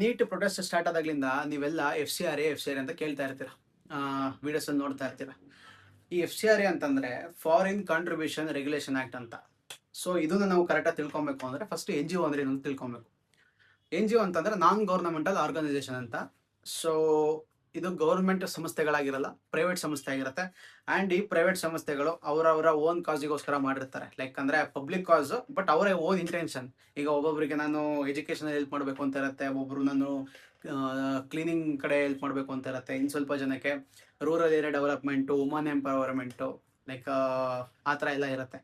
Neat protest start ಆದಾಗ್ಲಿಂದ ನೀವೆಲ್ಲ F C R A ಅಂತ ಕೇಳ್ತಾ ಇರ್ತೀರ, ವಿಡಿಯೋಸ್ ಅಲ್ಲಿ ನೋಡ್ತಾ ಇರ್ತೀರ. ಈ ಎಫ್ ಸಿ ಆರ್ ಎ ಅಂತಂದ್ರೆ ಫಾರಿನ್ ಕಾಂಟ್ರಿಬ್ಯೂಷನ್ ರೆಗ್ಯುಲೇಷನ್ ಆಕ್ಟ್ ಅಂತ. ಸೊ ಇದನ್ನ ನಾವು ಕರೆಕ್ಟಾಗಿ ತಿಳ್ಕೊಬೇಕು ಅಂದ್ರೆ ಫಸ್ಟ್ NGO ಅಂದ್ರೆ ಏನು ತಿಳ್ಕೊಬೇಕು. NGO ಅಂತಂದ್ರೆ ನಾನ್ ಗವರ್ನಮೆಂಟಲ್ ಆರ್ಗನೈಸೇಷನ್ ಅಂತ. ಸೊ ಇದು ಗೌರ್ಮೆಂಟ್ ಸಂಸ್ಥೆಗಳಾಗಿರಲ್ಲ, ಪ್ರೈವೇಟ್ ಸಂಸ್ಥೆ ಆಗಿರುತ್ತೆ. ಆ್ಯಂಡ್ ಈ ಪ್ರೈವೇಟ್ ಸಂಸ್ಥೆಗಳು ಅವರವರ ಓನ್ ಕಾಸಿಗೋಸ್ಕರ ಮಾಡಿರ್ತಾರೆ. ಲೈಕ್ ಅಂದರೆ ಪಬ್ಲಿಕ್ ಕಾಸು, ಬಟ್ ಅವರೇ ಓನ್ ಇಂಟೆನ್ಷನ್. ಈಗ ಒಬ್ಬೊಬ್ಬರಿಗೆ ನಾನು ಎಜುಕೇಷನ್ ಹೆಲ್ಪ್ ಮಾಡಬೇಕು ಅಂತ ಇರುತ್ತೆ, ಒಬ್ಬೊಬ್ರು ನಾನು ಕ್ಲೀನಿಂಗ್ ಕಡೆ ಹೆಲ್ಪ್ ಮಾಡಬೇಕು ಅಂತ ಇರುತ್ತೆ, ಇನ್ನು ಸ್ವಲ್ಪ ಜನಕ್ಕೆ rural area development, woman empowerment, like ಆ ಥರ ಎಲ್ಲ ಇರುತ್ತೆ.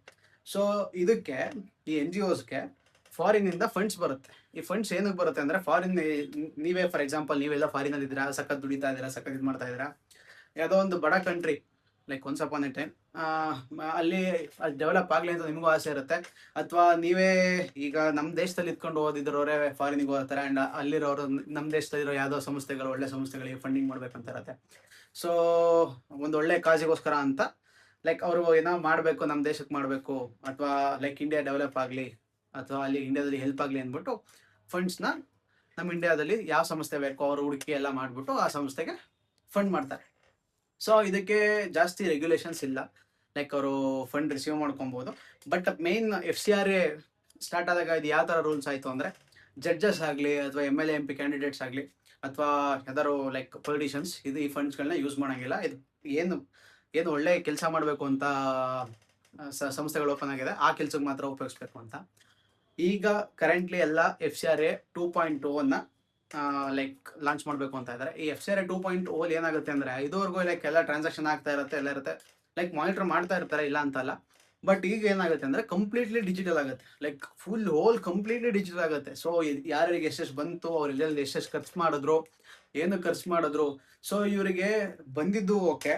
ಸೊ ಇದಕ್ಕೆ ಈ NGOಸ್ಗೆ ಫಾರಿನಿಂದ ಫಂಡ್ಸ್ ಬರುತ್ತೆ. ಈ ಫಂಡ್ಸ್ ಏನಕ್ಕೆ ಬರುತ್ತೆ ಅಂದರೆ ಫಾರಿನ್, ನೀವೇ ಫಾರ್ ಎಕ್ಸಾಂಪಲ್ ನೀವೆಲ್ಲ ಫಾರಿನಲ್ಲಿ ಇದ್ದೀರಾ, ಸಖತ್ ದುಡಿತಾ ಇದ್ದೀರಾ, ಸಖತ್ ಇದು ಮಾಡ್ತಾ ಇದ್ದೀರಾ. ಯಾವುದೋ ಒಂದು ಬಡ country like once upon A time ಅಲ್ಲಿ ಅದು ಡೆವಲಪ್ ಆಗಲಿ ಅಂತ ನಿಮಗೂ ಆಸೆ ಇರುತ್ತೆ. ಅಥವಾ ನೀವೇ ಈಗ ನಮ್ಮ ದೇಶದಲ್ಲಿ ಇದ್ಕೊಂಡು ಓದಿದ್ರವರೇ ಫಾರಿನಿಗೆ ಹೋಗ್ತಾರೆ, ಆ್ಯಂಡ್ ಅಲ್ಲಿರೋರು ನಮ್ಮ ದೇಶದಲ್ಲಿರೋ ಯಾವುದೋ ಸಂಸ್ಥೆಗಳು, ಒಳ್ಳೆ ಸಂಸ್ಥೆಗಳಿಗೆ ಫಂಡಿಂಗ್ ಮಾಡ್ಬೇಕಂತ ಇರುತ್ತೆ. ಸೊ ಒಂದು ಒಳ್ಳೆ ಕಾಜಿಗೋಸ್ಕರ ಅಂತ ಲೈಕ್ ಅವರು ಏನೋ ಮಾಡಬೇಕು, ನಮ್ಮ ದೇಶಕ್ಕೆ ಮಾಡಬೇಕು, ಅಥವಾ ಲೈಕ್ ಇಂಡಿಯಾ ಡೆವಲಪ್ ಆಗಲಿ, ಅಥವಾ ಅಲ್ಲಿ ಇಂಡಿಯಾದಲ್ಲಿ ಹೆಲ್ಪ್ ಆಗಲಿ ಅಂದ್ಬಿಟ್ಟು ಫಂಡ್ಸ್ನ ನಮ್ಮ ಇಂಡಿಯಾದಲ್ಲಿ ಯಾವ ಸಂಸ್ಥೆ ಬೇಕೋ ಅವರು ಹುಡುಕಿ ಎಲ್ಲ ಮಾಡಿಬಿಟ್ಟು ಆ ಸಂಸ್ಥೆಗೆ ಫಂಡ್ ಮಾಡ್ತಾರೆ. ಸೊ ಇದಕ್ಕೆ ಜಾಸ್ತಿ ರೆಗ್ಯುಲೇಷನ್ಸ್ ಇಲ್ಲ, ಲೈಕ್ ಅವರು ಫಂಡ್ ರಿಸೀವ್ ಮಾಡ್ಕೊಬೋದು. ಬಟ್ ಮೇನ್ ಎಫ್.ಸಿ.ಆರ್.ಎ ಸ್ಟಾರ್ಟ್ ಆದಾಗ ಇದು ಯಾವ ಥರ ರೂಲ್ಸ್ ಆಯಿತು ಅಂದರೆ, ಜಡ್ಜಸ್ ಆಗಲಿ ಅಥವಾ MLA MP ಕ್ಯಾಂಡಿಡೇಟ್ಸ್ ಆಗಲಿ ಅಥವಾ ಯಾವ್ದಾದ್ರು ಲೈಕ್ ಪೊಲಿಟಿಷಿಯನ್ಸ್ ಇದು ಈ ಫಂಡ್ಸ್ಗಳನ್ನ ಯೂಸ್ ಮಾಡೋಂಗಿಲ್ಲ. ಇದು ಏನು ಏನು ಒಳ್ಳೆ ಕೆಲಸ ಮಾಡಬೇಕು ಅಂತ ಸಂಸ್ಥೆಗಳು ಓಪನ್ ಆಗಿದೆ, ಆ ಕೆಲಸಕ್ಕೆ ಮಾತ್ರ ಉಪಯೋಗಿಸ್ಬೇಕು ಅಂತ. ಈಗ ಕರೆಂಟ್ಲಿ ಎಲ್ಲ ಎಫ್.ಸಿ.ಆರ್.ಎ 2.0 ಲೈಕ್ ಲಾಂಚ್ ಮಾಡಬೇಕು ಅಂತ ಇದ್ದಾರೆ. ಈ ಎಫ್.ಸಿ.ಆರ್.ಎ 2.0 ಏನಾಗುತ್ತೆ ಅಂದರೆ, ಇದುವರೆಗೂ ಲೈಕ್ ಎಲ್ಲ ಟ್ರಾನ್ಸಾಕ್ಷನ್ ಆಗ್ತಾ ಇರುತ್ತೆ, ಎಲ್ಲ ಇರುತ್ತೆ, ಲೈಕ್ ಮಾನಿಟರ್ ಮಾಡ್ತಾ ಇರ್ತಾರೆ, ಇಲ್ಲ ಅಂತಲ್ಲ. ಬಟ್ ಈಗ ಏನಾಗುತ್ತೆ ಅಂದರೆ ಕಂಪ್ಲೀಟ್ಲಿ ಡಿಜಿಟಲ್ ಆಗುತ್ತೆ, like full whole completely digital ಆಗುತ್ತೆ. ಸೊ ಯಾರಿಗೆ ಎಷ್ಟೆಷ್ಟು ಬಂತು, ಅವ್ರು ಎಲ್ಲೆಲ್ಲಿ ಎಷ್ಟೆಷ್ಟು ಖರ್ಚು ಮಾಡಿದ್ರು, ಏನು ಖರ್ಚು ಮಾಡಿದ್ರು, ಸೊ ಇವರಿಗೆ ಬಂದಿದ್ದು ಓಕೆ.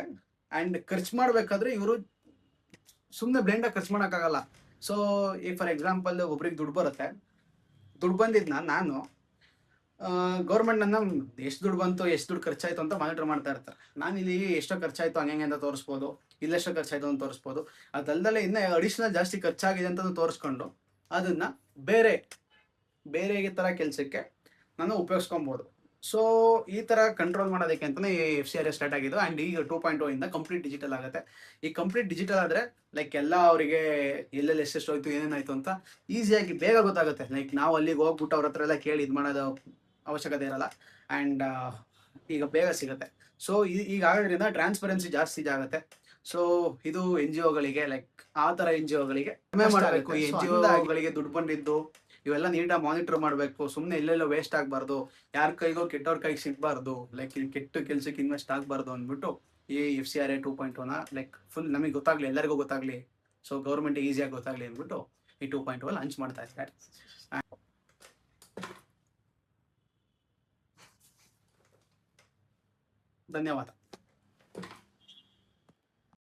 ಆ್ಯಂಡ್ ಖರ್ಚು ಮಾಡಬೇಕಾದ್ರೆ ಇವರು ಸುಮ್ಮನೆ ಬ್ಲೈಂಡಾಗಿ ಖರ್ಚು ಮಾಡೋಕ್ಕಾಗಲ್ಲ. ಸೊ ಈಗ ಫಾರ್ ಎಕ್ಸಾಂಪಲ್ ಒಬ್ರಿಗೆ ದುಡ್ಡು ಬರುತ್ತೆ, ದುಡ್ಡು ಬಂದಿದ್ದನ್ನ ನಾನು ಗೌರ್ಮೆಂಟ್ ನನ್ನ ಎಷ್ಟು ದುಡ್ಡು ಬಂತು, ಎಷ್ಟು ದುಡ್ಡು ಖರ್ಚಾಯಿತು ಅಂತ ಮಾನಿಟರ್ ಮಾಡ್ತಾ ಇರ್ತಾರೆ. ನಾನು ಇಲ್ಲಿ ಎಷ್ಟೋ ಖರ್ಚಾಯಿತು ಹಂಗೆ ಅಂತ ತೋರಿಸ್ಬೋದು, ಇಲ್ಲೆಷ್ಟೋ ಖರ್ಚಾಯಿತು ಅಂತ ತೋರಿಸ್ಬೋದು. ಅದಲ್ಲದೆ ಇನ್ನೂ ಅಡಿಷ್ನಲ್ ಜಾಸ್ತಿ ಖರ್ಚಾಗಿದೆ ಅಂತ ತೋರಿಸ್ಕೊಂಡು ಅದನ್ನು ಬೇರೆ ಥರ ಕೆಲಸಕ್ಕೆ ನಾನು ಉಪಯೋಗಿಸ್ಕೊಬೋದು. ಸೊ ಈ ಥರ ಕಂಟ್ರೋಲ್ ಮಾಡೋದಕ್ಕೆ ಅಂತಲೇ ಈ ಎಫ್.ಸಿ.ಆರ್.ಎ ಸ್ಟಾರ್ಟ್ ಆಗಿದ್ದು. ಆ್ಯಂಡ್ ಈಗ 2.0 ಇಂದ ಕಂಪ್ಲೀಟ್ ಡಿಜಿಟಲ್ ಆಗುತ್ತೆ. ಈ ಕಂಪ್ಲೀಟ್ ಡಿಜಿಟಲ್ ಆದರೆ ಲೈಕ್ ಎಲ್ಲ ಅವರಿಗೆ ಎಲ್ಲೆಲ್ಲಿ ಎಷ್ಟೆಷ್ಟು ಹೋಯ್ತು, ಏನೇನಾಯಿತು ಅಂತ ಈಸಿಯಾಗಿ ಬೇಗ ಗೊತ್ತಾಗುತ್ತೆ. ಲೈಕ್ ನಾವು ಅಲ್ಲಿಗೆ ಹೋಗ್ಬಿಟ್ಟು ಅವ್ರ ಹತ್ರ ಎಲ್ಲ ಕೇಳಿ ಇದು ಮಾಡೋದು ಅವಶ್ಯಕತೆ ಇರಲ್ಲ. ಆ್ಯಂಡ್ ಈಗ ಬೇಗ ಸಿಗುತ್ತೆ. ಸೊ ಈಗ ಆಗೋದ್ರಿಂದ ಟ್ರಾನ್ಸ್ಪರೆನ್ಸಿ ಜಾಸ್ತಿ ಆಗುತ್ತೆ. ಸೊ ಇದು NGOಗಳಿಗೆ ಲೈಕ್ ಆ ಥರ NGOಗಳಿಗೆ ಕಡಿಮೆ ಮಾಡಬೇಕು. ಈ NGOಗಳಿಗೆ ದುಡ್ಡು ಬಂದಿದ್ದು ಇವೆಲ್ಲ ನೀಟಾಗಿ ಮಾನಿಟರ್ ಮಾಡಬೇಕು. ಸುಮ್ಮನೆ ಎಲ್ಲೆಲ್ಲೋ ವೇಸ್ಟ್ ಆಗಬಾರ್ದು, ಯಾರ ಕೈಗೋ ಕೆಟ್ಟವ್ರ ಕೈಗೆ ಸಿಗಬಾರ್ದು, ಲೈಕ್ ಇಲ್ಲಿ ಕೆಟ್ಟ ಕೆಲಸಕ್ಕೆ ಇನ್ವೆಸ್ಟ್ ಆಗಬಾರ್ದು ಅಂದ್ಬಿಟ್ಟು ಈ ಎಫ್.ಸಿ.ಆರ್.ಎ 2.0 ಲೈಕ್ ಫುಲ್ ನಮಗೆ ಗೊತ್ತಾಗಲಿ, ಎಲ್ಲರಿಗೂ ಗೊತ್ತಾಗಲಿ, ಸೊ ಗೌರ್ಮೆಂಟ್ ಈಸಿಯಾಗಿ ಗೊತ್ತಾಗಲಿ ಅಂದ್ಬಿಟ್ಟು ಈ 2.0 ಲಾಂಚ್ ಮಾಡ್ತಾ ಇದ್ದಾರೆ. ಧನ್ಯವಾದ.